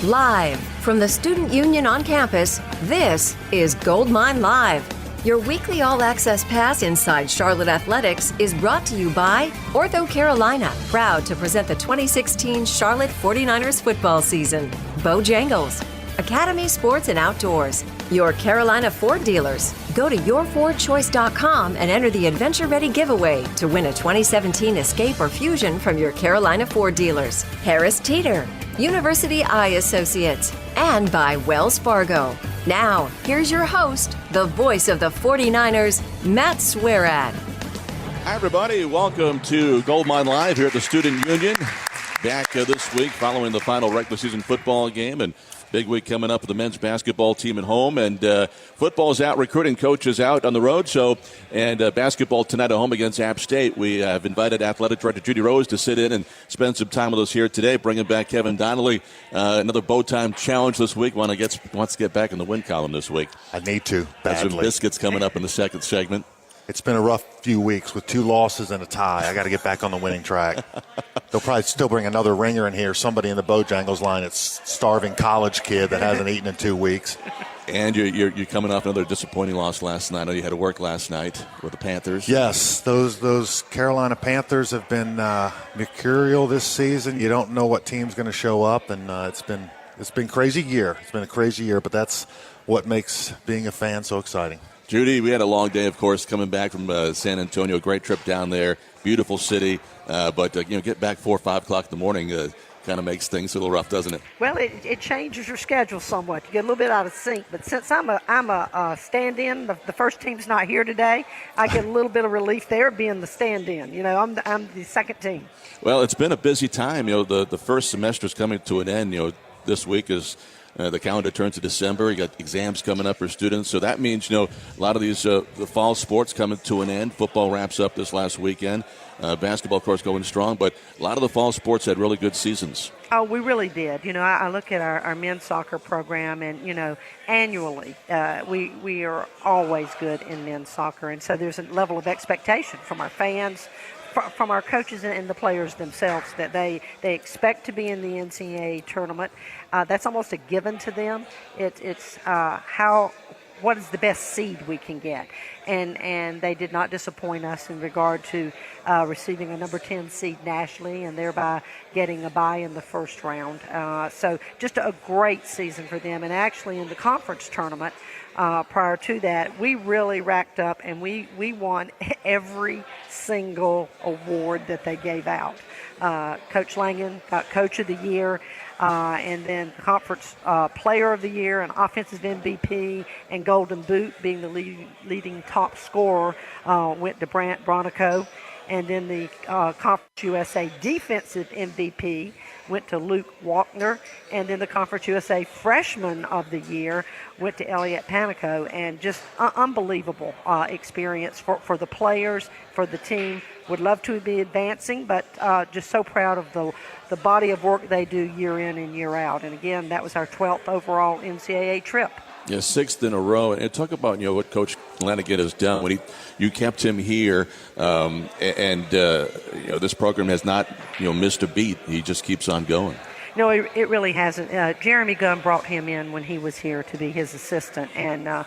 Live from the Student Union on campus, this is Goldmine Live. Your weekly all-access pass inside Charlotte Athletics is brought to you by Ortho Carolina, proud to present the 2016 Charlotte 49ers football season. Bojangles, Academy Sports and Outdoors, your Carolina Ford dealers. Go to yourfordchoice.com and enter the Adventure Ready giveaway to win a 2017 Escape or Fusion from your Carolina Ford dealers. Harris Teeter, University Eye Associates, and by Wells Fargo. Now, here's your host, the voice of the 49ers, Matt Swearad. Hi, everybody. Welcome to Goldmine Live here at the Student Union. Back this week following the final regular season football game, and big week coming up with the men's basketball team at home. And football's out, recruiting coaches out on the road. And basketball tonight at home against App State. We have invited Athletic Director Judy Rose to sit in and spend some time with us here today, bringing back Kevin Donnelly. Another bow time challenge this week. Wants to get back in the win column this week. I need to, badly. Got some biscuits coming up in the second segment. It's been a rough few weeks with 2 losses and a tie. I got to get back on the winning track. They'll probably still bring another ringer in here, somebody in the Bojangles line that's starving college kid that hasn't eaten in 2 weeks. And you're coming off another disappointing loss last night. I know you had to work last night with the Panthers. Yes, those Carolina Panthers have been mercurial this season. You don't know what team's going to show up, and it's been crazy year. It's been a crazy year, but that's what makes being a fan so exciting. Judy, we had a long day, of course, coming back from San Antonio. Great trip down there. Beautiful city. But get back 4 or 5 o'clock in the morning kind of makes things a little rough, doesn't it? Well, it changes your schedule somewhat. You get a little bit out of sync. But since I'm a stand-in, the first team's not here today, I get a little bit of relief there being the stand-in. I'm the second team. Well, it's been a busy time. The first semester is coming to an end. This week is the calendar turns to December. You got exams coming up for students. So that means, a lot of these the fall sports coming to an end. Football wraps up this last weekend. Basketball, of course, going strong. But a lot of the fall sports had really good seasons. Oh, we really did. I look at our men's soccer program, and, annually we are always good in men's soccer. And so there's a level of expectation from our fans, from our coaches and the players themselves, that they expect to be in the NCAA tournament. That's almost a given to them. It's what is the best seed we can get. And they did not disappoint us in regard to receiving a number 10 seed nationally and thereby getting a bye in the first round. So just a great season for them. And actually in the conference tournament prior to that, we really racked up and we won every single award that they gave out. Coach Langen got Coach of the Year, and then Conference Player of the Year and Offensive MVP, and Golden Boot being the leading top scorer went to Brant Bronico. And then the Conference USA Defensive MVP went to Luke Walkner. And then the Conference USA Freshman of the Year went to Elliot Panico. And just unbelievable experience for the players, for the team. Would love to be advancing, but just so proud of the body of work they do year in and year out. And again, that was our 12th overall NCAA trip. Yeah, 6th in a row. And talk about what Coach Lanigan has done when you kept him here, and this program has not missed a beat. He just keeps on going. No, it really hasn't. Jeremy Gunn brought him in when he was here to be his assistant, and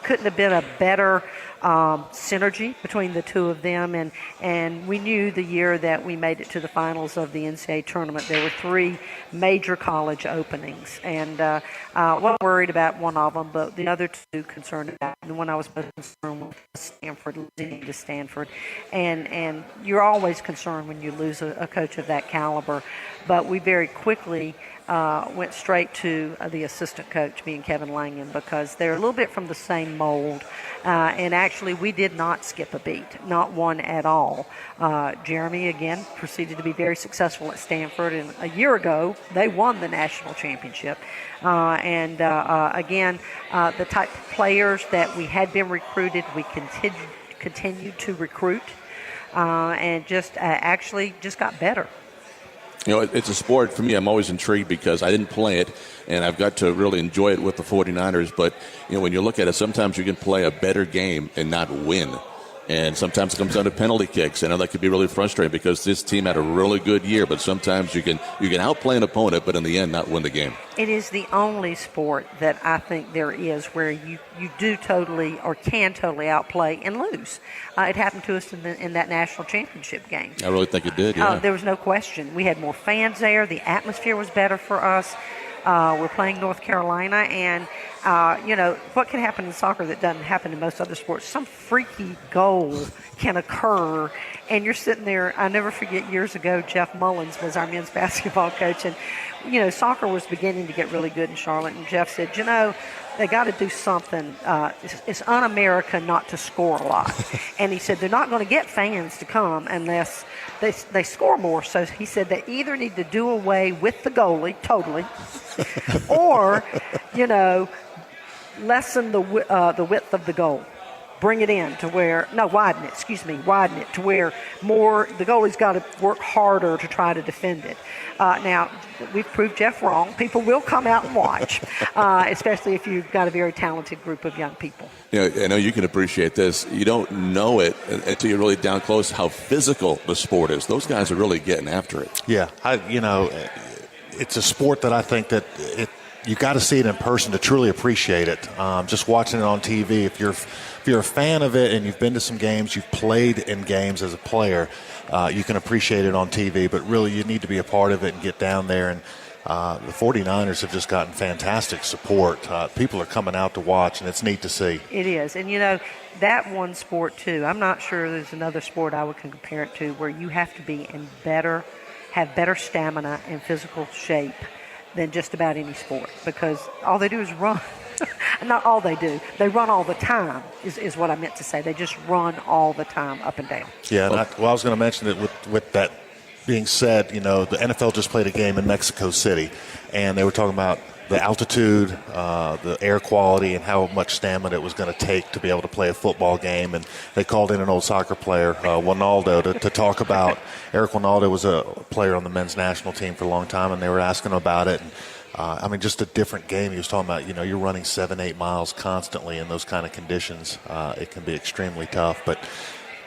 couldn't have been a better synergy between the two of them. And we knew the year that we made it to the finals of the NCAA tournament, there were 3 major college openings, and wasn't worried about one of them, but the other 2 concerned about. The one I was most concerned with was Stanford, losing to Stanford, and you're always concerned when you lose a coach of that caliber. But we very quickly went straight to the assistant coach, being Kevin Langen, because they're a little bit from the same mold. And actually, we did not skip a beat, not one at all. Jeremy, again, proceeded to be very successful at Stanford. And a year ago, they won the national championship. Again, the type of players that we had been recruited, we continued to recruit, and just got better. It's a sport, for me, I'm always intrigued because I didn't play it, and I've got to really enjoy it with the 49ers. But, when you look at it, sometimes you can play a better game and not win. And sometimes it comes down to penalty kicks. I know that could be really frustrating because this team had a really good year, but sometimes you can outplay an opponent, but in the end not win the game. It is the only sport that I think there is where you do totally or can totally outplay and lose. It happened to us in that national championship game. I really think it did, yeah. There was no question. We had more fans there. The atmosphere was better for us. We're playing North Carolina, and what can happen in soccer that doesn't happen in most other sports? Some freaky goal can occur, and you're sitting there. I never forget years ago, Jeff Mullins was our men's basketball coach, and soccer was beginning to get really good in Charlotte, and Jeff said, they got to do something. It's un-American not to score a lot. And he said they're not going to get fans to come unless they score more. So he said they either need to do away with the goalie totally or, lessen the width of the goal. Bring it in to where, widen it to where more, the goalie's got to work harder to try to defend it. Now, we've proved Jeff wrong. People will come out and watch, especially if you've got a very talented group of young people. I know you can appreciate this. You don't know it until you're really down close how physical the sport is. Those guys are really getting after it. Yeah, it's a sport that I think that you got to see it in person to truly appreciate it. Just watching it on TV, if you're a fan of it and you've been to some games, you've played in games as a player, you can appreciate it on TV. But really, you need to be a part of it and get down there. And the 49ers have just gotten fantastic support. People are coming out to watch, and it's neat to see. It is. And, that one sport, too, I'm not sure there's another sport I can compare it to where you have to be have better stamina and physical shape than just about any sport, because all they do is run. Not all they do. They run all the time is what I meant to say. They just run all the time up and down. Yeah, and I was going to mention that with that being said, the NFL just played a game in Mexico City, and they were talking about the altitude, the air quality, and how much stamina it was going to take to be able to play a football game. And they called in an old soccer player, Ronaldo, to talk about. Eric Ronaldo was a player on the men's national team for a long time, and they were asking him about it. And just a different game. He was talking about, you're running 7-8 miles constantly in those kind of conditions. It can be extremely tough. But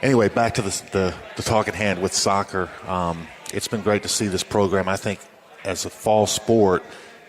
anyway, back to the talk at hand with soccer. It's been great to see this program, I think, as a fall sport,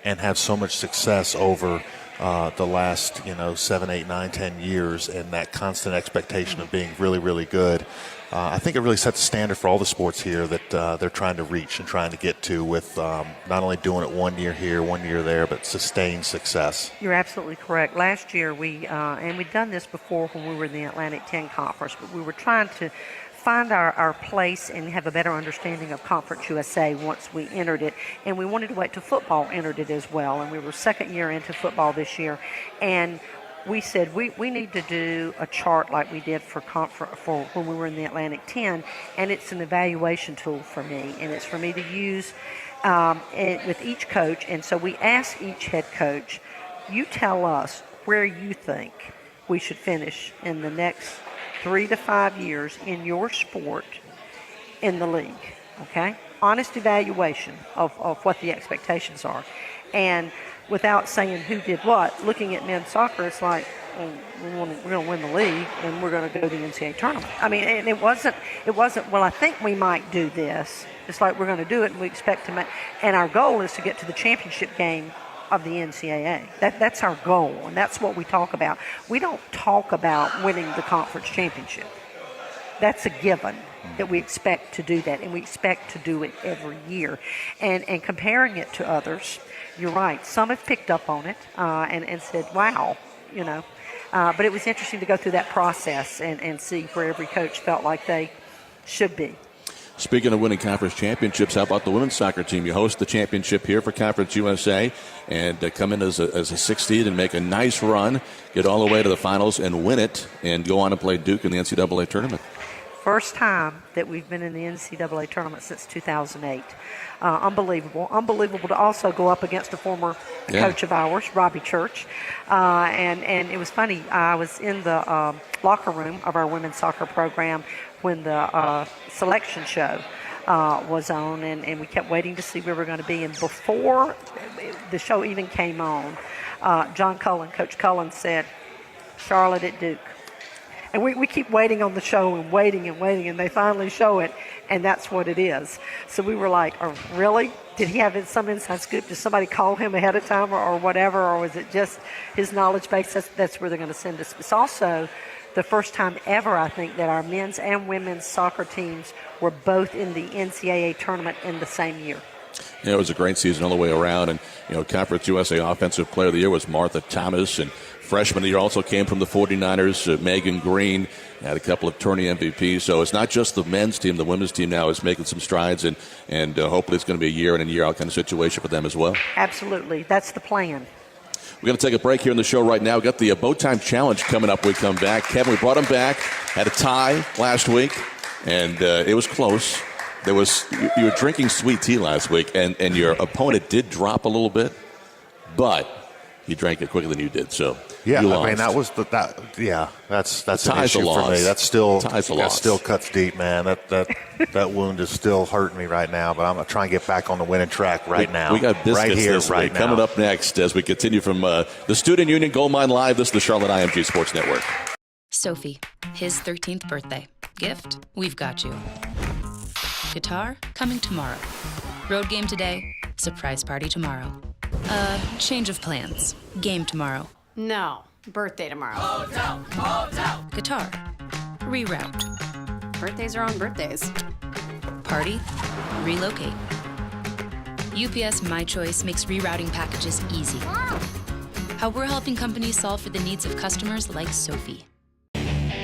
and have so much success over the last, 7, 8, 9, 10 years, and that constant expectation of being really, really good. I think it really sets a standard for all the sports here that they're trying to reach and trying to get to with not only doing it 1 year here, 1 year there, but sustained success. You're absolutely correct. Last year and we'd done this before when we were in the Atlantic 10 Conference, but we were trying to find our place and have a better understanding of Conference USA once we entered it. And we wanted to wait till football entered it as well. And we were second year into football this year. And we said we need to do a chart like we did for when we were in the Atlantic 10. And it's an evaluation tool for me. And it's for me to use with each coach. And so we asked each head coach, you tell us where you think we should finish in the next 3 to 5 years in your sport in the league, okay? Honest evaluation of what the expectations are. And without saying who did what, looking at men's soccer, it's like, we're going to win the league and we're going to go to the NCAA tournament. I mean, and it wasn't, well, I think we might do this. It's like we're going to do it and we expect to make, and our goal is to get to the championship game of the NCAA. That's our goal, and that's what we talk about. We don't talk about winning the conference championship. That's a given that we expect to do that, and we expect to do it every year. And comparing it to others, you're right. Some have picked up on it and said, wow, But it was interesting to go through that process and see where every coach felt like they should be. Speaking of winning conference championships, how about the women's soccer team? You host the championship here for Conference USA and come in as a 6th seed and make a nice run, get all the way to the finals and win it, and go on to play Duke in the NCAA tournament. First time that we've been in the NCAA tournament since 2008. Unbelievable. Unbelievable to also go up against a former coach of ours, Robbie Church. And it was funny. I was in the locker room of our women's soccer program when the selection show was on, and we kept waiting to see where we were going to be. And before the show even came on, Coach Cullen said, Charlotte at Duke. And we keep waiting on the show and waiting, and they finally show it, and that's what it is. So we were like, oh, really? Did he have some inside scoop? Did somebody call him ahead of time or whatever, or was it just his knowledge base? That's where they're going to send us. It's also the first time ever, I think, that our men's and women's soccer teams were both in the NCAA tournament in the same year. Yeah, it was a great season all the way around. And, Conference USA Offensive Player of the Year was Martha Thomas. And freshman of the year also came from the 49ers, Megan Green. Had a couple of tourney MVPs. So it's not just the men's team. The women's team now is making some strides. And hopefully it's going to be a year in and year out kind of situation for them as well. Absolutely. That's the plan. We're going to take a break here in the show right now. We've got the Bow Time Challenge coming up when we come back. Kevin, we brought him back. Had a tie last week. And it was close. You were drinking sweet tea last week, and your opponent did drop a little bit, but he drank it quicker than you did. So yeah, you lost. I mean that's an Tie's issue for me. That still cuts deep, man. That wound is still hurting me right now. But I'm gonna try and get back on the winning track right now. We got biscuits right here, this right week. now. Coming up next as we continue from the Student Union Gold Mine Live. This is the Charlotte IMG Sports Network. Sophie, his 13th birthday. Gift, we've got you. Guitar, coming tomorrow. Road game today, surprise party tomorrow. Change of plans. Game tomorrow. No, birthday tomorrow. Guitar, reroute. Birthdays are on birthdays. Party, relocate. UPS My Choice makes rerouting packages easy. How we're helping companies solve for the needs of customers like Sophie.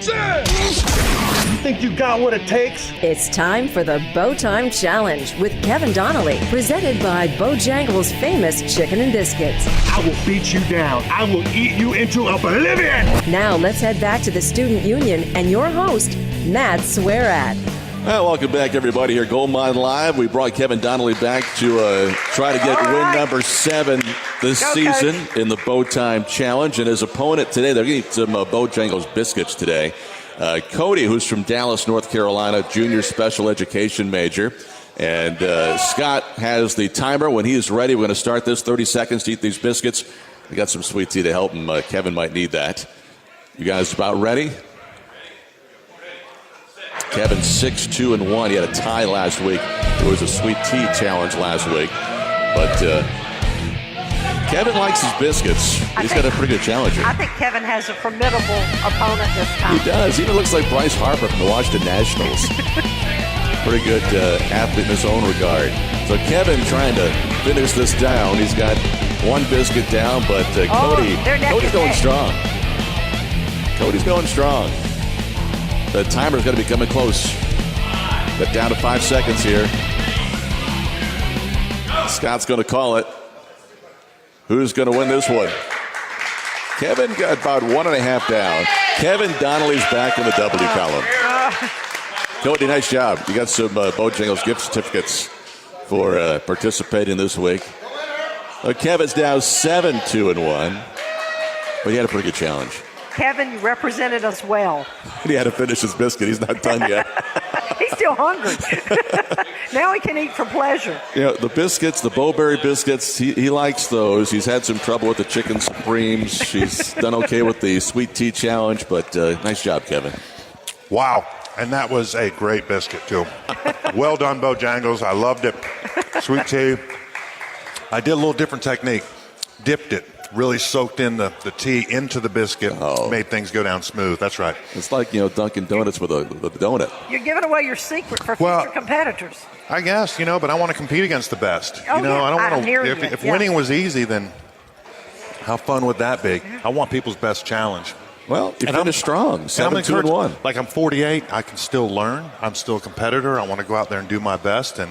You think you got what it takes? It's time for the Bow Time Challenge with Kevin Donnelly, presented by Bojangles' famous chicken and biscuits. I will beat you down. I will eat you into oblivion. Now let's head back to the Student Union and your host, Matt Swearat. Well, welcome back, everybody, here Gold Mine Live. We brought Kevin Donnelly back to try to get win number 7 this season in the Bow Time Challenge. And his opponent today, they're going to eat some Bojangles biscuits today. Cody, who's from Dallas, North Carolina, junior special education major. And Scott has the timer. When he is ready, we're going to start this. 30 seconds to eat these biscuits. We got some sweet tea to help him. Kevin might need that. You guys about ready? Kevin 6-2-1. He had a tie last week. It was a sweet tea challenge last week. But Kevin likes his biscuits. He's got a pretty good challenger. I think Kevin has a formidable opponent this time. He does. He even looks like Bryce Harper from the Washington Nationals. Pretty good athlete in his own regard. So Kevin trying to finish this down. He's got one biscuit down, but Cody's going strong. Cody's going strong. The timer's going to be coming close. But down to 5 seconds here. Scott's going to call it. Who's going to win this one? Kevin got about 1.5 down. Kevin Donnelly's back in the W column. Cody, nice job. You got some Bojangles gift certificates for participating this week. Kevin's now 7-2-1. But he had a pretty good challenge. Kevin, you represented us well. He had to finish his biscuit. He's not done yet. He's still hungry. Now he can eat for pleasure. The biscuits, the Bowberry biscuits, he likes those. He's had some trouble with the chicken supremes. He's done okay with the sweet tea challenge, but nice job, Kevin. Wow. And that was a great biscuit, too. Well done, Bojangles. I loved it. Sweet tea. I did a little different technique. Dipped it. Really soaked in the tea into the biscuit. Made things go down smooth. That's right. It's like, Dunkin' Donuts with a donut. You're giving away your secret for future competitors. I guess, but I want to compete against the best. I don't want to. If winning was easy, then how fun would that be? I want people's best challenge. Well, you finished strong. 7-2-1. Like I'm 48. I can still learn. I'm still a competitor. I want to go out there and do my best. And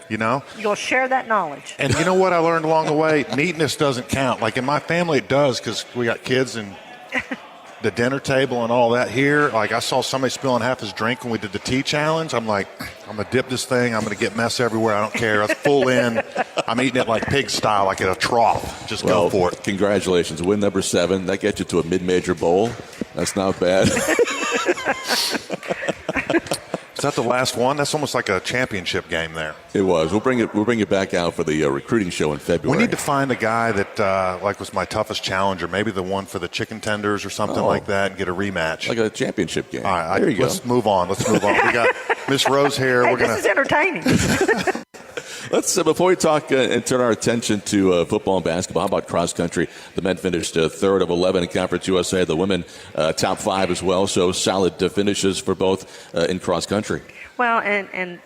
you'll share that knowledge. And you know what I learned along the way? Neatness doesn't count. Like in my family, it does because we got kids and the dinner table and all that here. Like I saw somebody spilling half his drink when we did the tea challenge. I'm like, I'm going to dip this thing. I'm going to get mess everywhere. I don't care. That's full in. I'm eating it like pig style, like at a trough. Just go for it. Congratulations. Win number 7. That gets you to a mid-major bowl. That's not bad. It's that the last one? That's almost like a championship game there. It was. We'll bring it back out for the recruiting show in February. We need to find the guy that was my toughest challenger, maybe the one for the chicken tenders or something like that, and get a rematch. Like a championship game. All right, there you go. Let's move on. We got Miss Rose here. Hey, this is entertaining. Let's before we talk and turn our attention to football and basketball. How about cross country? The men finished third of 11 in Conference USA. The women top 5 as well. So solid finishes for both in cross country. Well, and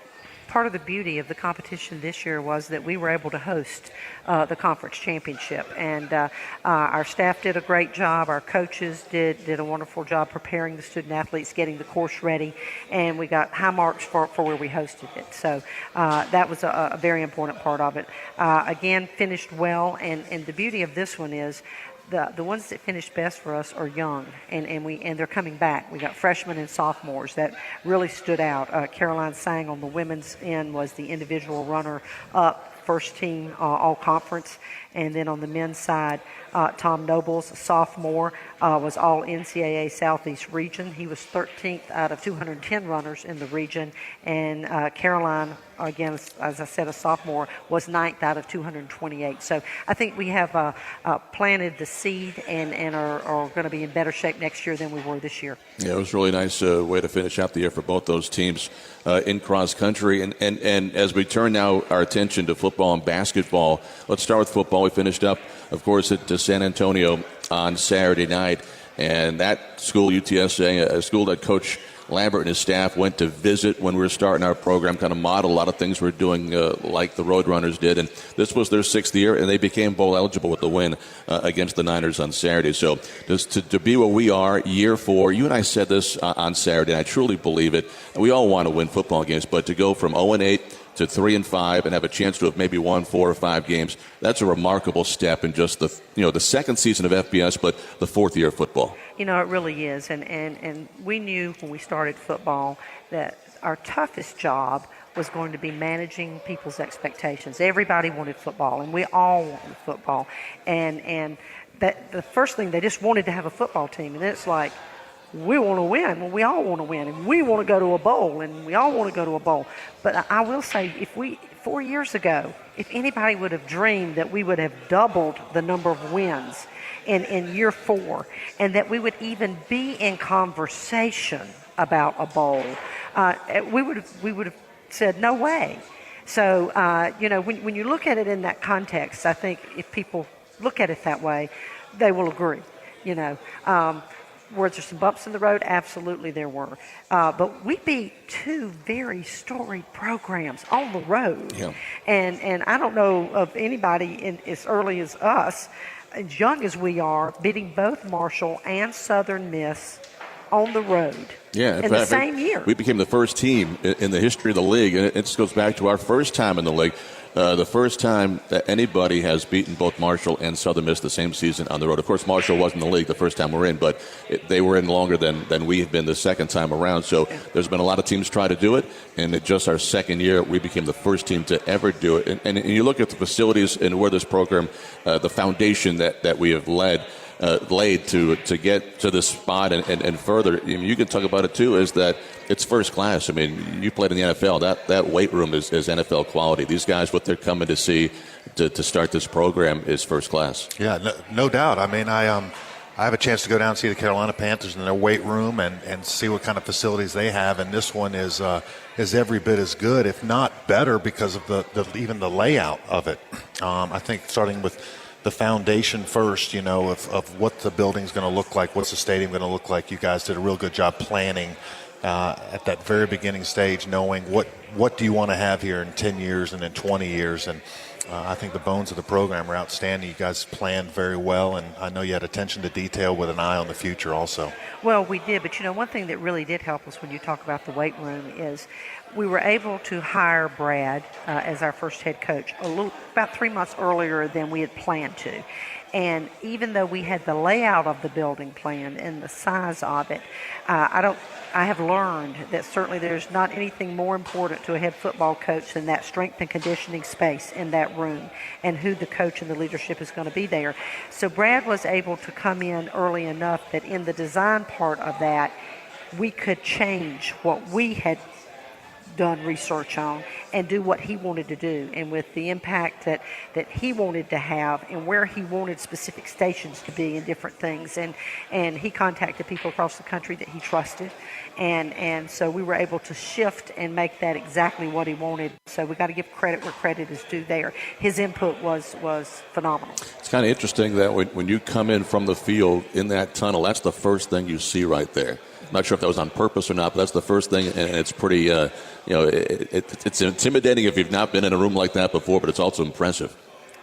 part of the beauty of the competition this year was that we were able to host the conference championship, and our staff did a great job. Our coaches did a wonderful job preparing the student athletes, getting the course ready, and we got high marks for where we hosted it. So that was a very important part of it. Again, finished well, and the beauty of this one is the ones that finished best for us are young, and they're coming back. We got freshmen and sophomores that really stood out. Caroline Sang on the women's end was the individual runner-up, first team all conference, and then on the men's side, Tom Nobles, a sophomore, was all NCAA Southeast region. He was 13th out of 210 runners in the region, and Caroline, again, as I said, a sophomore, was 9th out of 228. So I think we have planted the seed and are going to be in better shape next year than we were this year. Yeah, it was a really nice way to finish out the year for both those teams in cross country. And as we turn now our attention to football and basketball, let's start with football. We finished up, of course, at San Antonio on Saturday night. And that school, UTSA, a school that Coach Lambert and his staff went to visit when we were starting our program, kind of model a lot of things we're doing like the Roadrunners did. And this was their 6th year, and they became bowl eligible with the win against the Niners on Saturday. So just to be where we are, year 4, you and I said this on Saturday, and I truly believe it. We all want to win football games, but to go from 0-8 to 3-5 and have a chance to have maybe won 4 or 5 games, that's a remarkable step in just the second season of FBS, but the 4th year of football. You know, it really is. And we knew when we started football that our toughest job was going to be managing people's expectations. Everybody wanted football, and we all wanted football. And that the first thing, they just wanted to have a football team. And then it's like, we want to win. Well, we all want to win, and we want to go to a bowl, and we all want to go to a bowl. But I will say, 4 years ago, if anybody would have dreamed that we would have doubled the number of wins in year 4, and that we would even be in conversation about a bowl, we would have said no way. So when you look at it in that context, I think if people look at it that way, they will agree. Were there some bumps in the road? Absolutely there were. But we beat 2 very storied programs on the road. Yeah. And I don't know of anybody as early as us, as young as we are, beating both Marshall and Southern Miss on the road in the same year. We became the first team in the history of the league, and it just goes back to our first time in the league. The first time that anybody has beaten both Marshall and Southern Miss the same season on the road. Of course, Marshall wasn't in the league the first time we're in, but they were in longer than we have been the second time around. So there's been a lot of teams try to do it, and in just our second year, we became the first team to ever do it. And you look at the facilities and where this program, the foundation that we have laid to get to this spot and further. I mean, you can talk about it too, is that it's first class. I mean, you played in the NFL. That weight room is NFL quality. These guys, what they're coming to see to start this program is first class. Yeah, no doubt. I mean, I have a chance to go down and see the Carolina Panthers in their weight room and see what kind of facilities they have, and this one is every bit as good, if not better, because of even the layout of it. I think starting with the foundation first, of what the building's going to look like, what's the stadium going to look like. You guys did a real good job planning at that very beginning stage, knowing what do you want to have here in 10 years and in 20 years. And I think the bones of the program are outstanding. You guys planned very well, and I know you had attention to detail with an eye on the future also. Well, we did, but one thing that really did help us when you talk about the weight room is we were able to hire Brad as our first head coach about 3 months earlier than we had planned to. And even though we had the layout of the building planned and the size of it, I have learned that certainly there's not anything more important to a head football coach than that strength and conditioning space in that room and who the coach and the leadership is going to be there. So Brad was able to come in early enough that in the design part of that, we could change what we had done research on and do what he wanted to do, and with the impact that he wanted to have and where he wanted specific stations to be and different things. And he contacted people across the country that he trusted, and so we were able to shift and make that exactly what he wanted. So we got to give credit where credit is due there. His input was phenomenal. It's kind of interesting that when you come in from the field in that tunnel, that's the first thing you see right there. I'm not sure if that was on purpose or not, but that's the first thing, and it's pretty, it's intimidating if you've not been in a room like that before, but it's also impressive.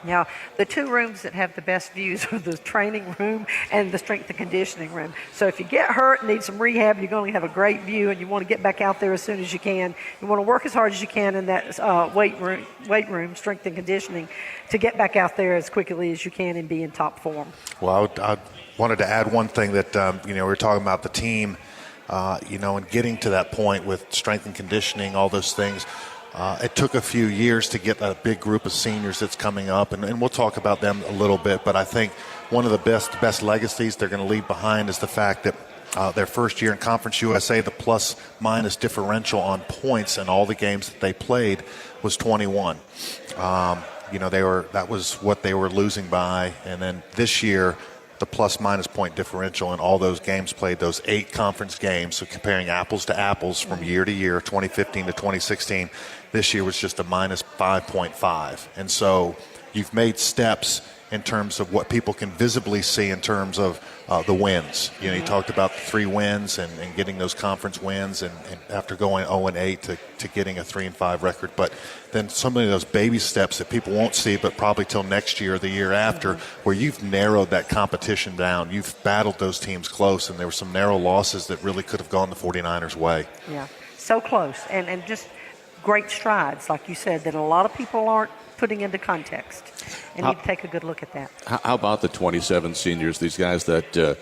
Now, the two rooms that have the best views are the training room and the strength and conditioning room. So if you get hurt and need some rehab, you're going to have a great view, and you want to get back out there as soon as you can. You want to work as hard as you can in that weight room, strength and conditioning, to get back out there as quickly as you can and be in top form. Well, I wanted to add one thing that, we were talking about the team, and getting to that point with strength and conditioning, all those things. It took a few years to get a big group of seniors that's coming up, and we'll talk about them a little bit, but I think one of the best legacies they're going to leave behind is the fact that their first year in Conference USA, the plus-minus differential on points in all the games that they played was 21. That was what they were losing by, and then this year, the plus-minus point differential in all those games played, those 8 conference games, so comparing apples to apples from year to year, 2015 to 2016, this year was just a minus 5.5. And so you've made steps in terms of what people can visibly see in terms of the wins. You talked about the 3 wins and getting those conference wins, and after going 0-8 to getting a 3-5 record. But then some of those baby steps that people won't see, but probably till next year or the year after, where you've narrowed that competition down. You've battled those teams close, and there were some narrow losses that really could have gone the 49ers' way. Yeah, so close, and just great strides, like you said, that a lot of people aren't putting into context. And you take a good look at that. How about the 27 seniors, these guys that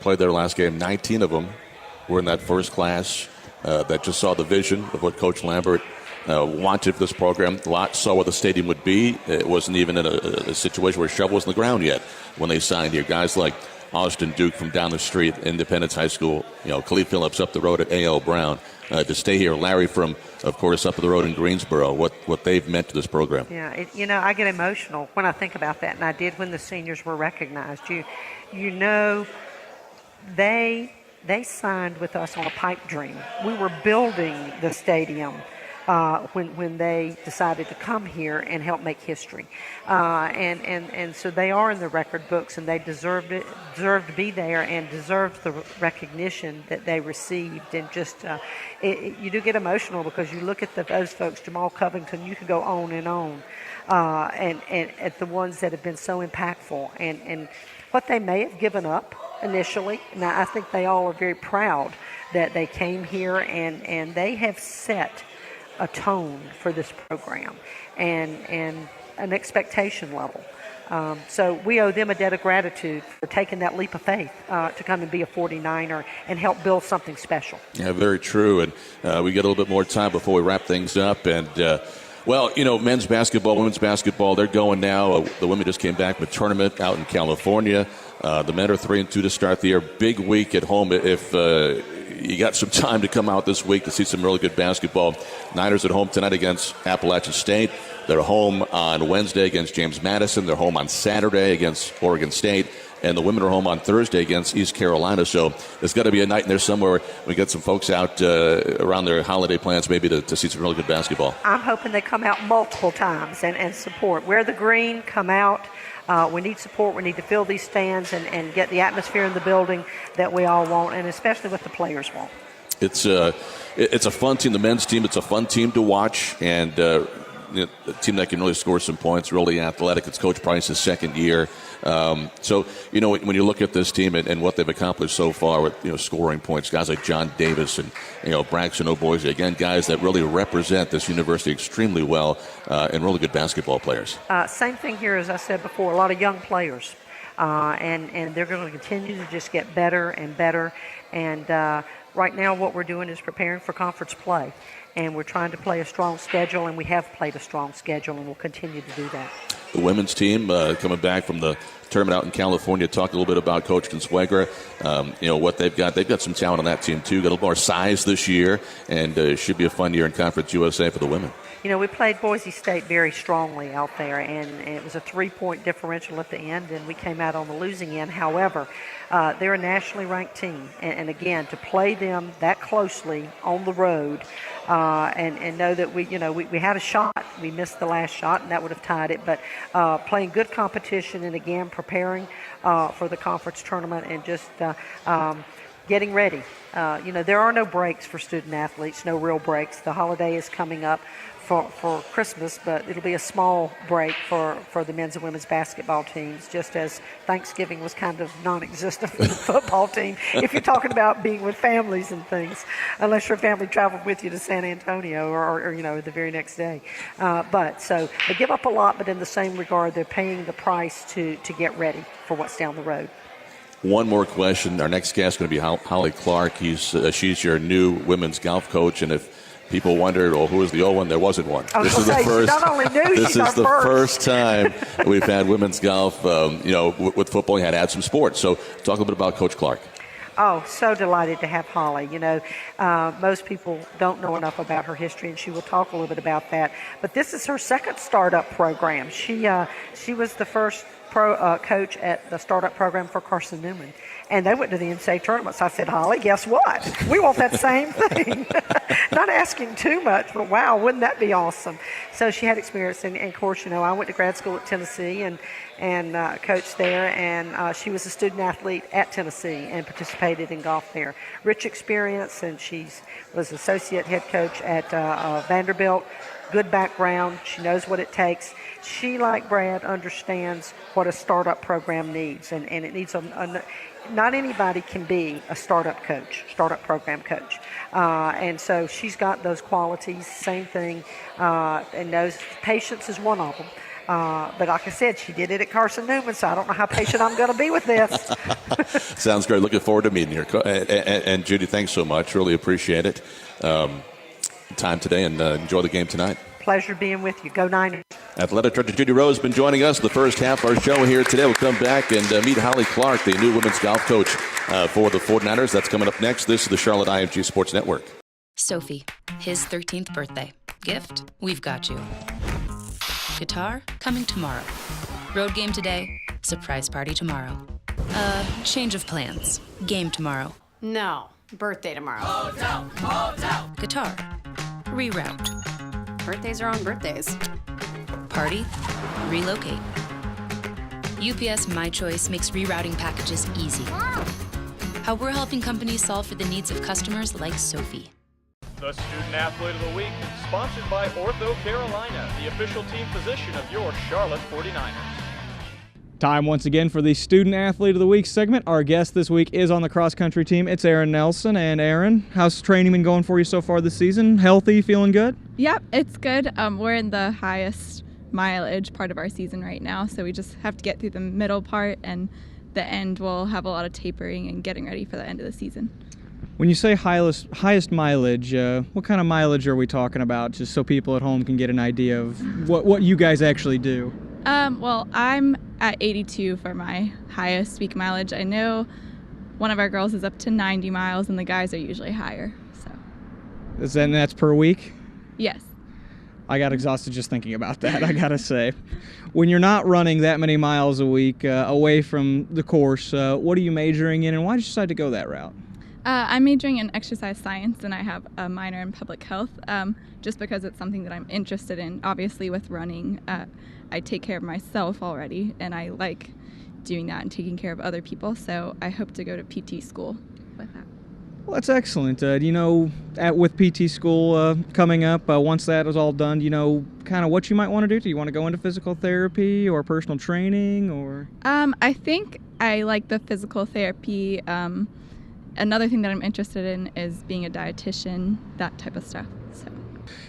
played their last game? 19 of them were in that first class that just saw the vision of what Coach Lambert wanted for this program. A lot saw what the stadium would be. It wasn't even in a situation where a shovel was in the ground yet when they signed here. Guys like Austin Duke from down the street, Independence High School, Khalid Phillips up the road at A.L. Brown, to stay here. Larry from, of course, up the road in Greensboro, what they've meant to this program. Yeah, I get emotional when I think about that, and I did when the seniors were recognized. They signed with us on a pipe dream. We were building the stadium when they decided to come here and help make history. And so they are in the record books, and they deserve to be there and deserve the recognition that they received. And just you do get emotional because you look at those folks, Jamal Covington, you could go on and on, and at the ones that have been so impactful and what they may have given up initially. Now, I think they all are very proud that they came here and they have set a tone for this program and an expectation level. So we owe them a debt of gratitude for taking that leap of faith to come and be a 49er and help build something special. Yeah, very true. And we get a little bit more time before we wrap things up. And, men's basketball, women's basketball, they're going now. The women just came back from a tournament out in California. The men are 3-2 to start the year. Big week at home if you got some time to come out this week to see some really good basketball. Niners at home tonight against Appalachian State. They're home on Wednesday against James Madison. They're home on Saturday against Oregon State. And the women are home on Thursday against East Carolina. So there's got to be a night in there somewhere we get some folks out around their holiday plans maybe to see some really good basketball. I'm hoping they come out multiple times and support. Wear the green, come out. We need support. We need to fill these stands and get the atmosphere in the building that we all want, and especially what the players want. It's a fun team, the men's team. It's a fun team to watch, and a team that can really score some points, really athletic. It's Coach Price's second year. So, when you look at this team and what they've accomplished so far with, scoring points, guys like John Davis and, Braxton O'Boise, again, guys that really represent this university extremely well and really good basketball players. Same thing here, as I said before, a lot of young players. And they're going to continue to just get better and better. And right now what we're doing is preparing for conference play. And we're trying to play a strong schedule, and we have played a strong schedule, and we'll continue to do that. The women's team coming back from the tournament out in California. Talk a little bit about Coach Consuegra, what they've got. They've got some talent on that team, too. Got a little more size this year, and it should be a fun year in Conference USA for the women. We played Boise State very strongly out there, and it was a 3-point differential at the end, and we came out on the losing end. However, they're a nationally ranked team, and again, to play them that closely on the road, and know that we had a shot. We missed the last shot, and that would have tied it. But playing good competition, and again preparing for the conference tournament, and just getting ready. There are no breaks for student athletes, no real breaks. The holiday is coming up for Christmas, but it'll be a small break for the men's and women's basketball teams, just as Thanksgiving was kind of non-existent for the football team, if you're talking about being with families and things, unless your family traveled with you to San Antonio or the very next day. But so they give up a lot, but in the same regard, they're paying the price to get ready for what's down the road. One more question. Our next guest is going to be Holly Clark. She's your new women's golf coach, and if people wondered, who was the old one? There wasn't one. This is the first. Not only new, this is the first time we've had women's golf. With football, we had to add some sports. So, talk a little bit about Coach Clark. Oh, so delighted to have Holly. Most people don't know enough about her history, and she will talk a little bit about that. But this is her second startup program. She was the first coach at the startup program for Carson Newman. And they went to the NCAA tournament. So I said, Holly, guess what? We want that same thing. Not asking too much, but wow, wouldn't that be awesome? So she had experience. And of course, I went to grad school at Tennessee and coached there. And she was a student athlete at Tennessee and participated in golf there. Rich experience, and she was associate head coach at Vanderbilt. Good background. She knows what it takes. She, like Brad, understands what a startup program needs, and it needs not anybody can be a startup program coach. And so she's got those qualities, same thing, and knows patience is one of them. But like I said, she did it at Carson Newman, so I don't know how patient I'm going to be with this. Sounds great. Looking forward to meeting you. And Judy, thanks so much. Really appreciate it. Time today, and enjoy the game tonight. Pleasure being with you. Go Niners. Athletic Director Judy Rose has been joining us the first half of our show here today. We'll come back and meet Holly Clark, the new women's golf coach for the 49ers. That's coming up next. This is the Charlotte IMG Sports Network. Sophie, his 13th birthday. Gift, we've got you. Guitar, coming tomorrow. Road game today, surprise party tomorrow. Change of plans. Game tomorrow. No, birthday tomorrow. Hotel. Guitar, reroute. Birthdays are on birthdays. Party, relocate. UPS My Choice makes rerouting packages easy. How we're helping companies solve for the needs of customers like Sophie. The Student Athlete of the Week, sponsored by Ortho Carolina, the official team physician of your Charlotte 49ers. Time once again for the Student Athlete of the Week segment. Our guest this week is on the cross-country team. It's Aaron Nelson. And Aaron, how's training been going for you so far this season? Healthy, feeling good? Yep, it's good. We're in the highest mileage part of our season right now, so we just have to get through the middle part, and the end will have a lot of tapering and getting ready for the end of the season. When you say highest mileage, what kind of mileage are we talking about, just so people at home can get an idea of what you guys actually do? Well, I'm at 82 for my highest week mileage. I know one of our girls is up to 90 miles, and the guys are usually higher. So. And that's per week? Yes. I got exhausted just thinking about that, I gotta say. When you're not running that many miles a week away from the course, what are you majoring in, and why did you decide to go that route? I'm majoring in exercise science, and I have a minor in public health, just because it's something that I'm interested in. Obviously, with running, I take care of myself already, and I like doing that and taking care of other people, so I hope to go to PT school with that. Well, that's excellent. With PT school coming up, once that is all done, do you know kind of what you might want to do? Do you want to go into physical therapy or personal training, or? I think I like the physical therapy. Another thing that I'm interested in is being a dietitian, that type of stuff. So.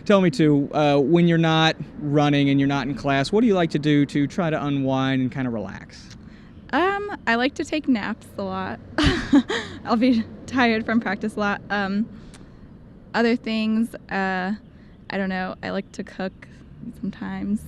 Tell me too, when you're not running and you're not in class, what do you like to do to try to unwind and kind of relax? I like to take naps a lot. I'll be tired from practice a lot. Other things, I don't know, I like to cook sometimes.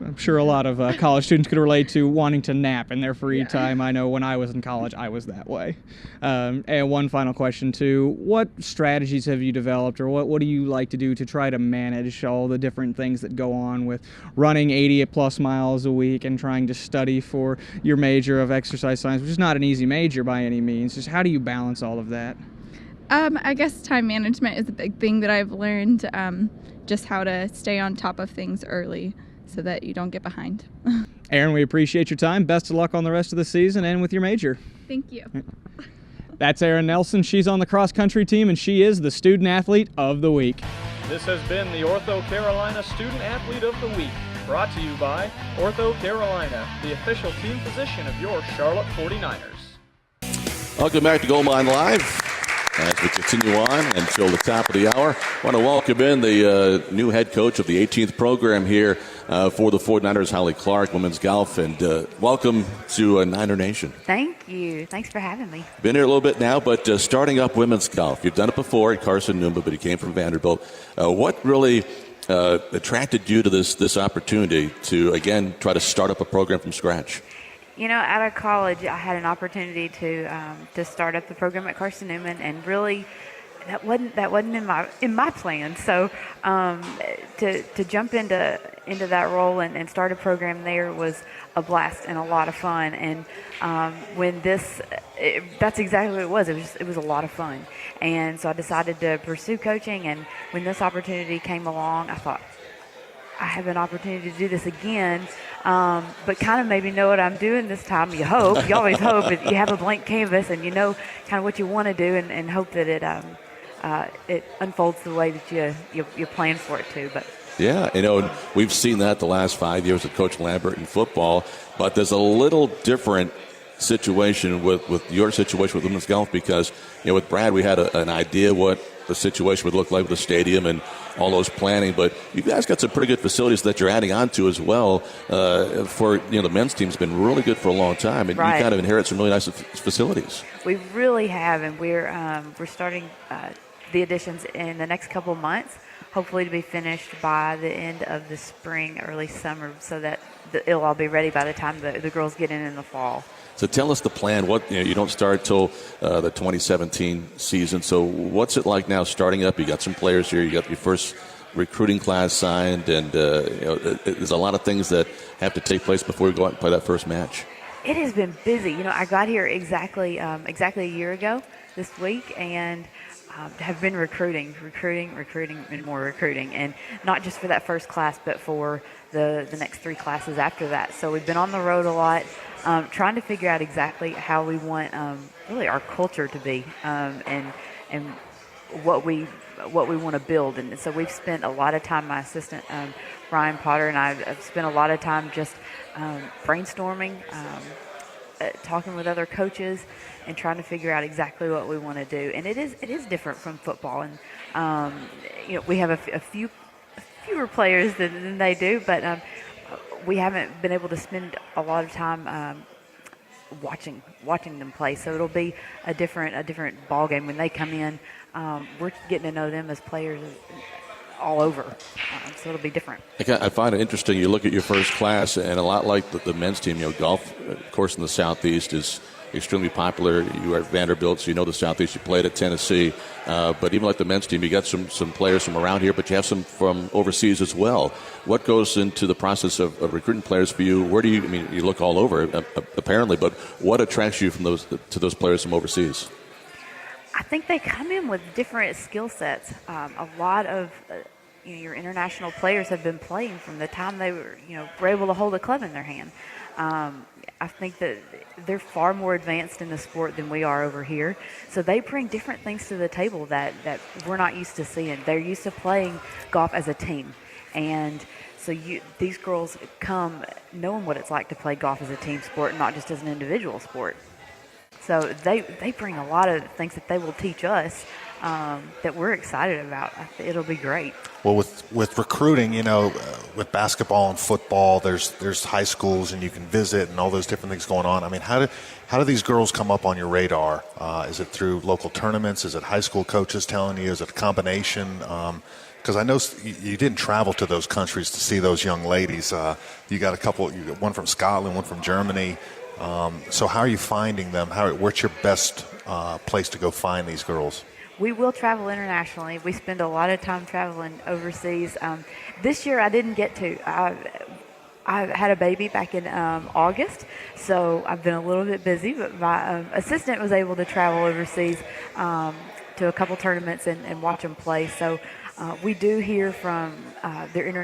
I'm sure a lot of college students could relate to wanting to nap in their free time. I know when I was in college, I was that way. And one final question, too. What strategies have you developed, or what do you like to do to try to manage all the different things that go on with running 80-plus miles a week and trying to study for your major of exercise science, which is not an easy major by any means? Just how do you balance all of that? I guess time management is a big thing that I've learned, just how to stay on top of things early so that you don't get behind. Erin, we appreciate your time. Best of luck on the rest of the season and with your major. Thank you. That's Erin Nelson. She's on the cross-country team, and she is the Student Athlete of the Week. This has been the Ortho Carolina Student Athlete of the Week, brought to you by Ortho Carolina, the official team physician of your Charlotte 49ers. Welcome back to Gold Mine Live. As we continue on until the top of the hour, I want to welcome in the new head coach of the 18th program here for the 49ers, Holly Clark, women's golf, and welcome to Niner Nation. Thank you. Thanks for having me. Been here a little bit now, but starting up women's golf. You've done it before at Carson Newman, but you came from Vanderbilt. What really attracted you to this opportunity to, again, try to start up a program from scratch? You know, out of college, I had an opportunity to start up the program at Carson Newman, and really, that wasn't in my plan. So, to jump into that role and start a program there was a blast and a lot of fun. And that's exactly what it was. It was a lot of fun. And so I decided to pursue coaching. And when this opportunity came along, I thought, I have an opportunity to do this again, but kind of maybe know what I'm doing this time. You hope. You always hope. You have a blank canvas and you know kind of what you want to do, and hope that it unfolds the way that you plan for it to. But yeah, we've seen that the last 5 years with Coach Lambert in football, but there's a little different situation with your situation with women's golf because, with Brad, we had an idea what the situation would look like with the stadium and all those planning, but you guys got some pretty good facilities that you're adding on to as well. For the men's team's been really good for a long time, and right. You kind of inherit some really nice facilities. We really have, and we're starting the additions in the next couple of months, hopefully to be finished by the end of the spring, early summer, so that it'll all be ready by the time the girls get in the fall. So tell us the plan. What you don't start till the 2017 season. So what's it like now starting up? You got some players here. You got your first recruiting class signed, and there's a lot of things that have to take place before we go out and play that first match. It has been busy. I got here exactly a year ago this week, and have been recruiting, and more recruiting, and not just for that first class, but for the next 3 classes after that. So we've been on the road a lot, trying to figure out exactly how we want really our culture to be, and what we want to build. And so we've spent a lot of time. My assistant Brian Potter and I have spent a lot of time just brainstorming, talking with other coaches, and trying to figure out exactly what we want to do. And it is different from football. And we have a fewer players than they do, but we haven't been able to spend a lot of time watching them play. So it'll be a different ball game when they come in. We're getting to know them as players all over, so it'll be different. I find it interesting. You look at your first class, and a lot like the men's team. Golf, of course, in the Southeast is extremely popular. You are at Vanderbilt, so you know the Southeast. You played at Tennessee, but even like the men's team, you got some players from around here, but you have some from overseas as well. What goes into the process of recruiting players for you? Where do you? You look all over apparently, but what attracts you from those players from overseas? I think they come in with different skill sets. A lot of your international players have been playing from the time they were able to hold a club in their hand. I think that they're far more advanced in the sport than we are over here. So they bring different things to the table that we're not used to seeing. They're used to playing golf as a team. And so these girls come knowing what it's like to play golf as a team sport, not just as an individual sport. So they bring a lot of things that they will teach us that we're excited about. It'll be great. Well, with recruiting, with basketball and football, there's high schools and you can visit and all those different things going on. How do these girls come up on your radar? Is it through local tournaments? Is it high school coaches telling you? Is it a combination? because I know you didn't travel to those countries to see those young ladies. You got one from Scotland, one from Germany. So how are you finding them? What's your best place to go find these girls? We will travel internationally. We spend a lot of time traveling overseas. This year I didn't get to. I had a baby back in August, so I've been a little bit busy, but my assistant was able to travel overseas to a couple tournaments and watch them play. So we do hear from their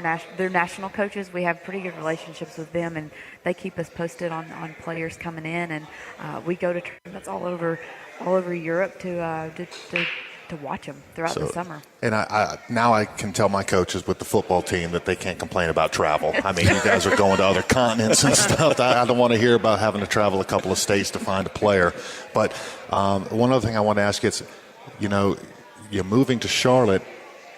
national coaches. We have pretty good relationships with them, and they keep us posted on players coming in, and we go to tournaments all over Europe to watch them throughout the summer. And now I can tell my coaches with the football team that they can't complain about travel. I mean, you guys are going to other continents and stuff. I don't want to hear about having to travel a couple of states to find a player. But one other thing I want to ask you is, you're moving to Charlotte.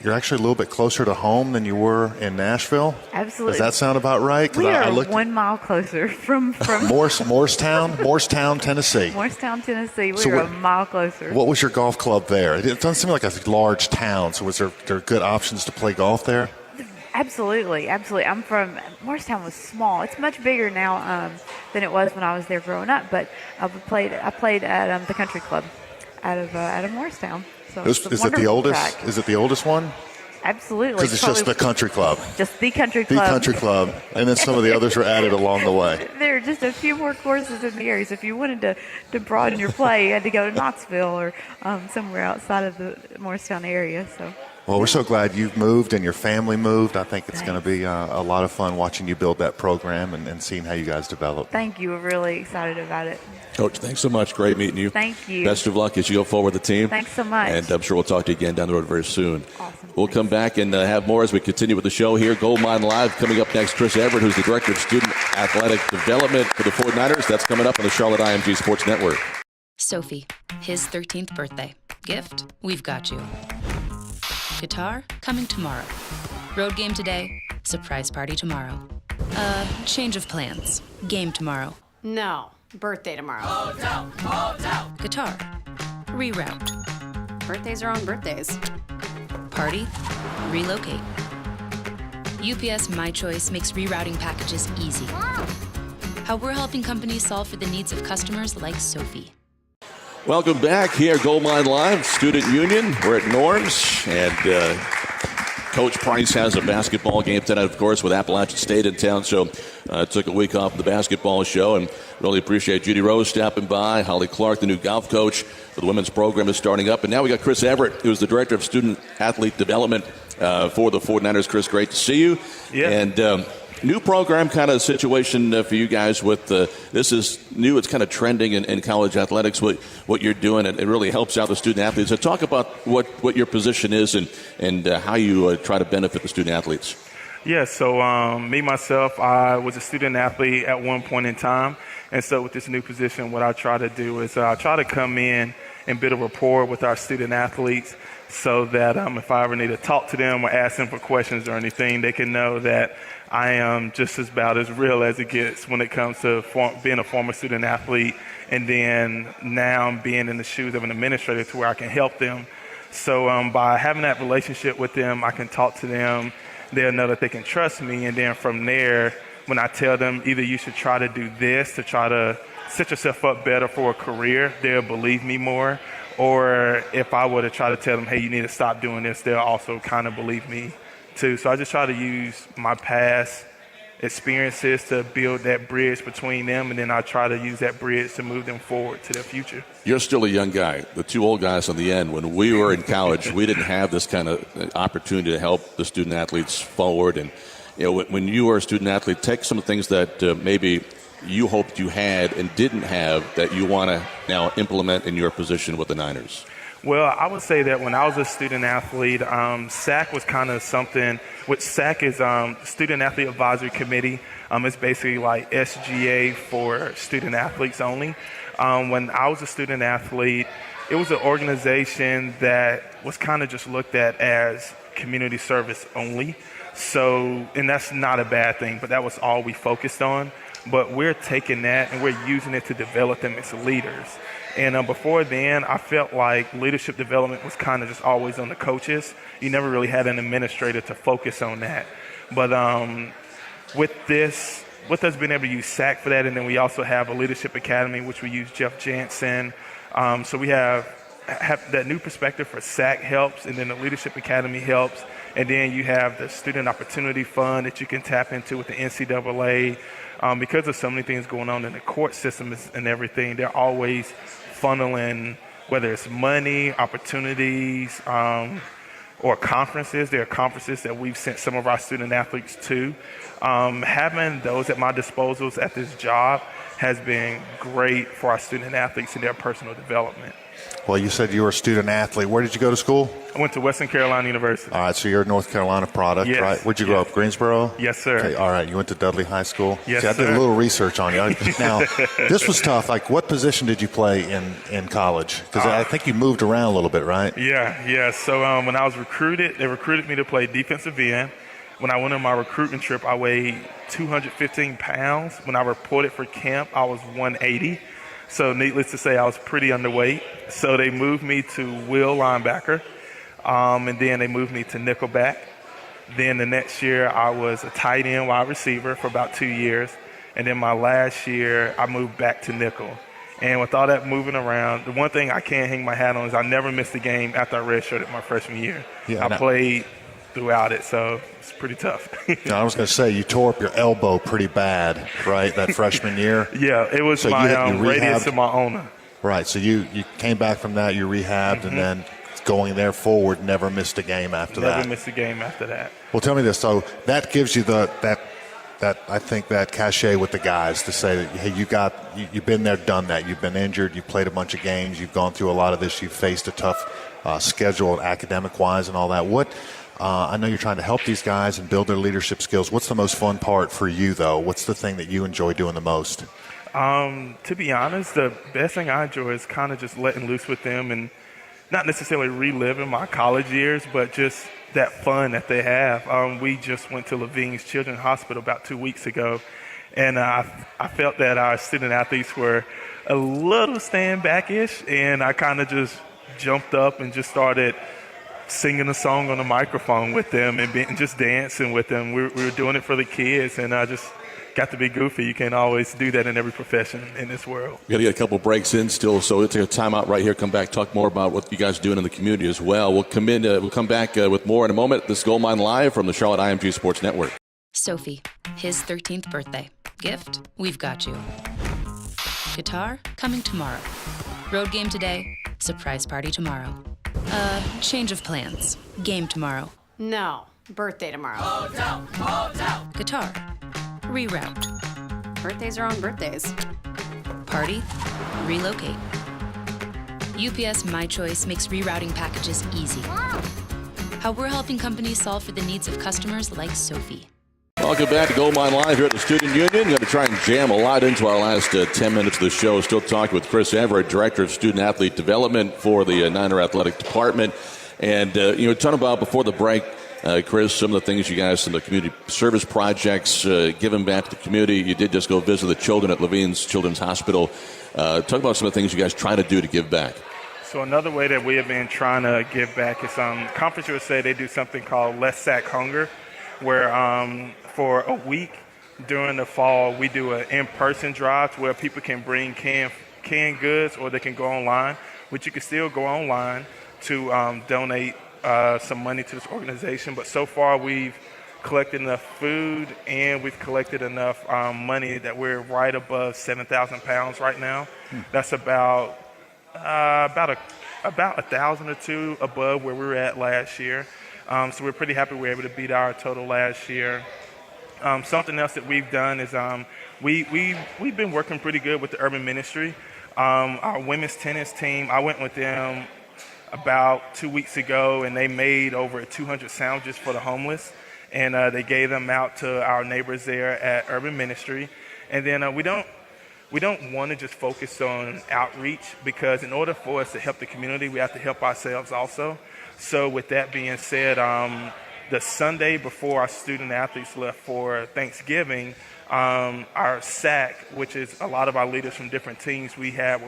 You're actually a little bit closer to home than you were in Nashville. Absolutely. Does that sound about right? We are 1 mile closer from Morristown, Tennessee. Morristown, Tennessee. We are a mile closer. What was your golf club there? It doesn't seem like a large town, so was there good options to play golf there? Absolutely. I'm from Morristown was small. It's much bigger now than it was when I was there growing up. But I played at the country club out of Morristown. So is it the oldest? Track. Is it the oldest one? Absolutely. Because it's just the country club. Just the country club. The country club, and then some of the others were added along the way. There are just a few more courses in the area. So if you wanted to broaden your play, you had to go to Knoxville or somewhere outside of the Morristown area. So. Well, we're so glad you've moved and your family moved. I think it's going to be a lot of fun watching you build that program and seeing how you guys develop. Thank you. We're really excited about it. Coach, thanks so much. Great meeting you. Thank you. Best of luck as you go forward with the team. Thanks so much. And I'm sure we'll talk to you again down the road very soon. Awesome. We'll come back and have more as we continue with the show here. Goldmine Live coming up next. Chris Everett, who's the Director of Student Athletic Development for the 49ers. That's coming up on the Charlotte IMG Sports Network. Sophie, his 13th birthday. Gift, we've got you. Guitar, coming tomorrow. Road game today, surprise party tomorrow. Change of plans. Game tomorrow. No, birthday tomorrow. Guitar, reroute. Birthdays are on birthdays. Party, relocate. UPS My Choice makes rerouting packages easy. How we're helping companies solve for the needs of customers like Sophie. Welcome back here, Goldmine Live, Student Union. We're at Norm's, and Coach Price has a basketball game tonight, of course, with Appalachian State in town. So took a week off the basketball show, and really appreciate Judy Rose stopping by. Holly Clark, the new golf coach for the women's program, is starting up. And now we got Chris Everett, who's the Director of Student Athlete Development for the 49ers. Chris, great to see you. Yeah. And new program kind of situation for you guys with this is new. It's kind of trending in college athletics, what you're doing. It really helps out the student athletes. So talk about what your position is and how you try to benefit the student athletes. Yeah, so myself, I was a student athlete at one point in time. And so with this new position, what I try to do is I try to come in and build a rapport with our student athletes so that if I ever need to talk to them or ask them for questions or anything, they can know that I am just about as real as it gets when it comes to being a former student athlete, and then now being in the shoes of an administrator to where I can help them. So by having that relationship with them, I can talk to them. They'll know that they can trust me, and then from there, when I tell them either you should try to do this to try to set yourself up better for a career, they'll believe me more. Or if I were to try to tell them, hey, you need to stop doing this, they'll also kind of believe me too. So I just try to use my past experiences to build that bridge between them, and then I try to use that bridge to move them forward to their future. You're still a young guy. The two old guys on the end, when we were in college, we didn't have this kind of opportunity to help the student athletes forward. And when you were a student athlete, take some of the things that maybe you hoped you had and didn't have that you want to now implement in your position with the Niners. Well, I would say that when I was a student athlete, SAC was kind of something, which SAC is Student Athlete Advisory Committee. It's basically like SGA for student athletes only. When I was a student athlete, it was an organization that was kind of just looked at as community service only. So, and that's not a bad thing, but that was all we focused on. But we're taking that and we're using it to develop them as leaders. And before then, I felt like leadership development was kind of just always on the coaches. You never really had an administrator to focus on that. But with us being able to use SAC for that, and then we also have a leadership academy, which we use Jeff Jansen. So we have that new perspective for SAC helps, and then the leadership academy helps. And then you have the student opportunity fund that you can tap into with the NCAA. Because of so many things going on in the court system and everything, they're always funneling, whether it's money, opportunities, or conferences. There are conferences that we've sent some of our student athletes to. Having those at my disposals at this job has been great for our student athletes and their personal development. Well, you said you were a student athlete. Where did you go to school? I went to Western Carolina University. All right, so you're a North Carolina product, yes, right? Where'd you grow up, Greensboro? Yes, sir. Okay, all right, you went to Dudley High School? Yes, See, I did sir. a little research on you. Now, this was tough. Like, what position did you play in college? Because I think you moved around a little bit, right? Yeah. So when I was recruited, they recruited me to play defensive end. When I went on my recruitment trip, I weighed 215 pounds. When I reported for camp, I was 180. So needless to say, I was pretty underweight. So they moved me to will linebacker, and then they moved me to nickelback. Then the next year, I was a tight end wide receiver for about 2 years. And then my last year, I moved back to nickel. And with all that moving around, the one thing I can't hang my hat on is I never missed a game after I redshirted my freshman year. Yeah, I played throughout it, so it's pretty tough. I was going to say, you tore up your elbow pretty bad, right, that freshman year? Yeah, it was so my radius of my ulna. Right, so you came back from that, you rehabbed, and then going there forward, never missed a game after that. Never missed a game after that. Well, tell me this. So that gives you that I think that cachet with the guys to say that, hey, you've been there, done that. You've been injured. You've played a bunch of games. You've gone through a lot of this. You've faced a tough schedule academic-wise and all that. I know you're trying to help these guys and build their leadership skills. What's the most fun part for you, though? What's the thing that you enjoy doing the most? To be honest, the best thing I enjoy is kind of just letting loose with them and not necessarily reliving my college years, but just that fun that they have. We just went to Levine's Children's Hospital about 2 weeks ago, and I felt that our student athletes were a little stand back-ish, and I kind of just jumped up and just started singing a song on the microphone with them and just dancing with them. We were doing it for the kids, and I just got to be goofy. You can't always do that in every profession in this world. We got to get a couple breaks in still, so we'll take a timeout right here. Come back, talk more about what you guys are doing in the community as well. We'll come back with more in a moment. This is Goldmine Live from the Charlotte IMG Sports Network. Sophie, his 13th birthday. Gift, we've got you. Guitar, coming tomorrow. Road game today, surprise party tomorrow. Change of plans. Game tomorrow. No, birthday tomorrow. Guitar. Reroute. Birthdays are on birthdays. Party. Relocate. UPS My Choice makes rerouting packages easy. How we're helping companies solve for the needs of customers like Sophie. Welcome back to Goldmine Live here at the Student Union. Going to try and jam a lot into our last 10 minutes of the show. Still talking with Chris Everett, Director of Student Athlete Development for the Niner Athletic Department. And, talking about before the break, Chris, some of the things you guys, some of the community service projects, giving back to the community. You did just go visit the children at Levine's Children's Hospital. Talk about some of the things you guys try to do to give back. So another way that we have been trying to give back is Conference USA, they do something called Less Sack Hunger, where for a week during the fall, we do an in-person drive to where people can bring canned goods, or they can go online, which you can still go online to donate some money to this organization. But so far, we've collected enough food and we've collected enough money that we're right above 7,000 pounds right now. That's about 1,000 or two above where we were at last year. So we're pretty happy we were able to beat our total last year. Something else that we've done is we've been working pretty good with the urban ministry. Our women's tennis team, I went with them about 2 weeks ago, and they made over 200 sandwiches for the homeless, and they gave them out to our neighbors there at urban ministry. And then we don't want to just focus on outreach, because in order for us to help the community, we have to help ourselves also. So with that being said, the Sunday before our student athletes left for Thanksgiving, our SAC, which is a lot of our leaders from different teams, we had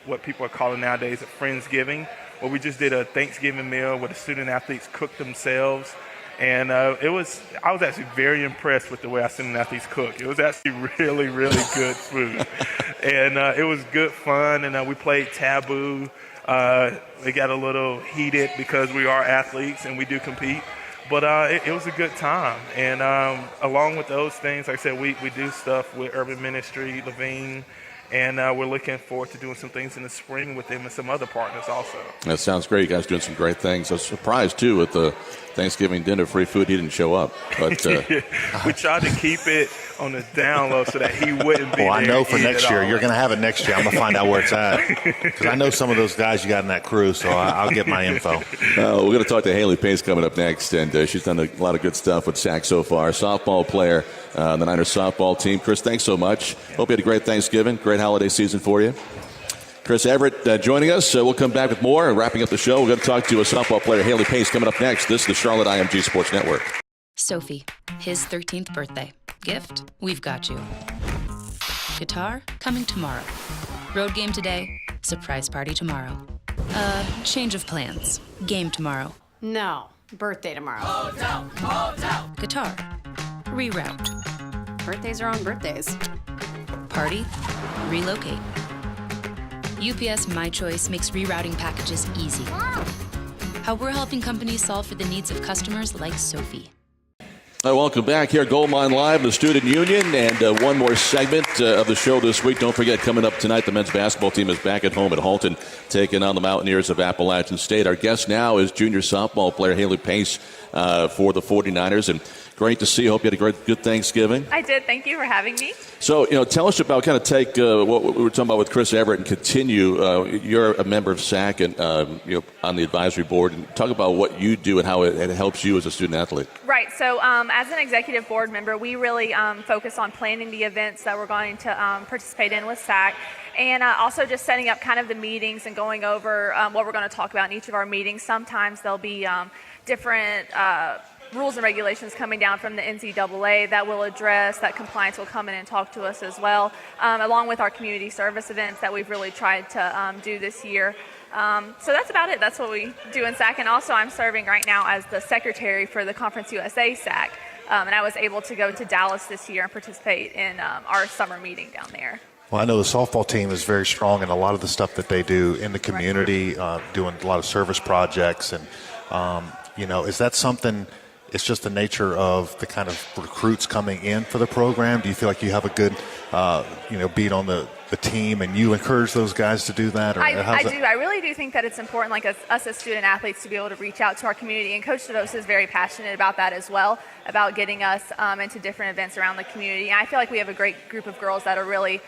what people are calling nowadays a Friendsgiving, where we just did a Thanksgiving meal where the student athletes cooked themselves. And I was actually very impressed with the way our student athletes cook. It was actually really, really good food. And it was good fun, and we played Taboo. It got a little heated because we are athletes and we do compete. But it was a good time. And along with those things, like I said, we do stuff with Urban Ministry, Levine, and we're looking forward to doing some things in the spring with them and some other partners also. That sounds great. You guys doing some great things. I was surprised, too, with the Thanksgiving dinner, free food. He didn't show up. But we tried to keep it on the down low so that he wouldn't be Well, I there know for eating next it year. all. You're going to have it next year. I'm going to find out where it's at. Because I know some of those guys you got in that crew, so I'll get my info. We're going to talk to Haley Pace coming up next, and she's done a lot of good stuff with SAC so far. Softball player on the Niners softball team. Chris, thanks so much. Hope you had a great Thanksgiving, great holiday season for you. Chris Everett joining us. We'll come back with more. And wrapping up the show, we're going to talk to a softball player, Haley Pace, coming up next. This is the Charlotte IMG Sports Network. Sophie, his 13th birthday. Gift, we've got you. Guitar, coming tomorrow. Road game today, surprise party tomorrow. Change of plans. Game tomorrow. No, birthday tomorrow. Guitar, reroute. Birthdays are on birthdays. Party, relocate. UPS My Choice makes rerouting packages easy. How we're helping companies solve for the needs of customers like Sophie. Welcome back here at Goldmine Live, the Student Union, and one more segment of the show this week. Don't forget, coming up tonight, the men's basketball team is back at home at Halton, taking on the Mountaineers of Appalachian State. Our guest now is junior softball player Haley Pace for the 49ers, and great to see you. Hope you had a good Thanksgiving. I did. Thank you for having me. So, tell us about, kind of take what we were talking about with Chris Everett and continue. You're a member of SAC and on the advisory board, and talk about what you do and how it helps you as a student athlete. Right. So as an executive board member, we really focus on planning the events that we're going to participate in with SAC, and also just setting up kind of the meetings and going over what we're going to talk about in each of our meetings. Sometimes there'll be different rules and regulations coming down from the NCAA that will address, that compliance will come in and talk to us as well, along with our community service events that we've really tried to do this year. So that's about it. That's what we do in SAC. And also I'm serving right now as the secretary for the Conference USA SAC. And I was able to go to Dallas this year and participate in our summer meeting down there. Well, I know the softball team is very strong in a lot of the stuff that they do in the community, doing a lot of service projects. And, is that something, it's just the nature of the kind of recruits coming in for the program? Do you feel like you have a good, beat on the team, and you encourage those guys to do that? Or I do. I really do think that it's important, like us as student athletes, to be able to reach out to our community. And Coach DeDosa is very passionate about that as well, about getting us into different events around the community. And I feel like we have a great group of girls that are really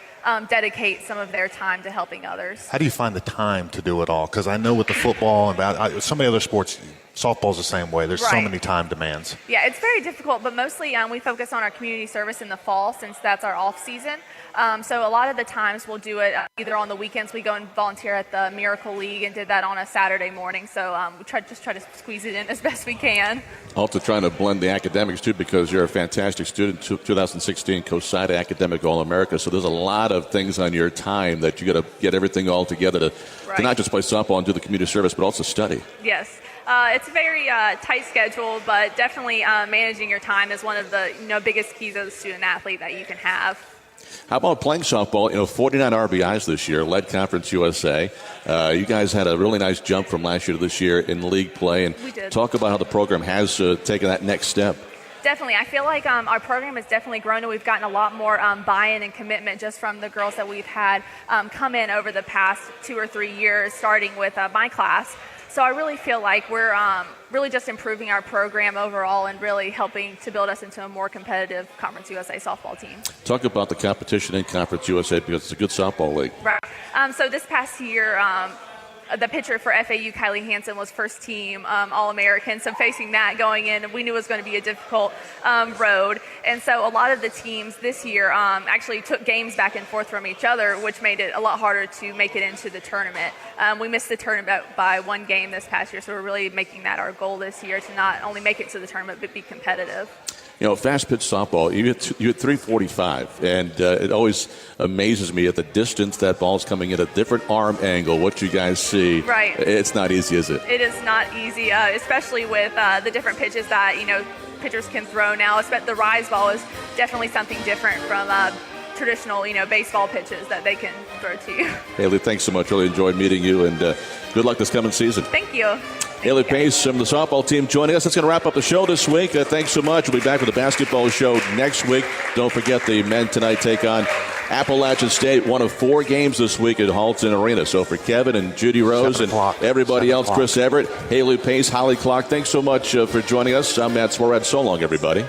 dedicate some of their time to helping others. How do you find the time to do it all? Because I know with the football and some of the other sports, softball's the same way. There's so many time demands. Yeah, it's very difficult, but mostly we focus on our community service in the fall since that's our off season. So a lot of the times we'll do it either on the weekends. We go and volunteer at the Miracle League and did that on a Saturday morning. So we try to squeeze it in as best we can. Also trying to blend the academics, too, because you're a fantastic student, 2016 COSIDA Academic All-America. So there's a lot of things on your time that you got to get everything all together to not just play softball and do the community service, but also study. Yes. It's a very tight schedule, but definitely managing your time is one of the biggest keys as a student athlete that you can have. How about playing softball? 49 RBIs this year, led Conference USA. You guys had a really nice jump from last year to this year in league play. And we did. Talk about how the program has taken that next step. Definitely. I feel like our program has definitely grown, and we've gotten a lot more buy-in and commitment just from the girls that we've had come in over the past 2 or 3 years, starting with my class. So I really feel like we're really just improving our program overall and really helping to build us into a more competitive Conference USA softball team. Talk about the competition in Conference USA, because it's a good softball league. Right. So this past year, the pitcher for FAU, Kylie Hansen, was first team All-American. So facing that going in, we knew it was going to be a difficult road. And so a lot of the teams this year actually took games back and forth from each other, which made it a lot harder to make it into the tournament. We missed the tournament by 1 game this past year, so we're really making that our goal this year, to not only make it to the tournament but be competitive. fast pitch softball, you hit 345, and it always amazes me at the distance that ball's coming at a different arm angle. What you guys see, right? It's not easy, is it? It is not easy, especially with the different pitches that pitchers can throw now. The rise ball is definitely something different from traditional, baseball pitches that they can throw to you. Haley, thanks so much. Really enjoyed meeting you, and good luck this coming season. Thank you. Haley Pace from the softball team joining us. That's going to wrap up the show this week. Thanks so much. We'll be back with the basketball show next week. Don't forget the men tonight take on Appalachian State, one of 4 games this week at Halton Arena. So for Kevin and Judy Rose and everybody else, Chris Everett, Haley Pace, Holly Clark, thanks so much for joining us. I'm Matt Swarad. So long, everybody.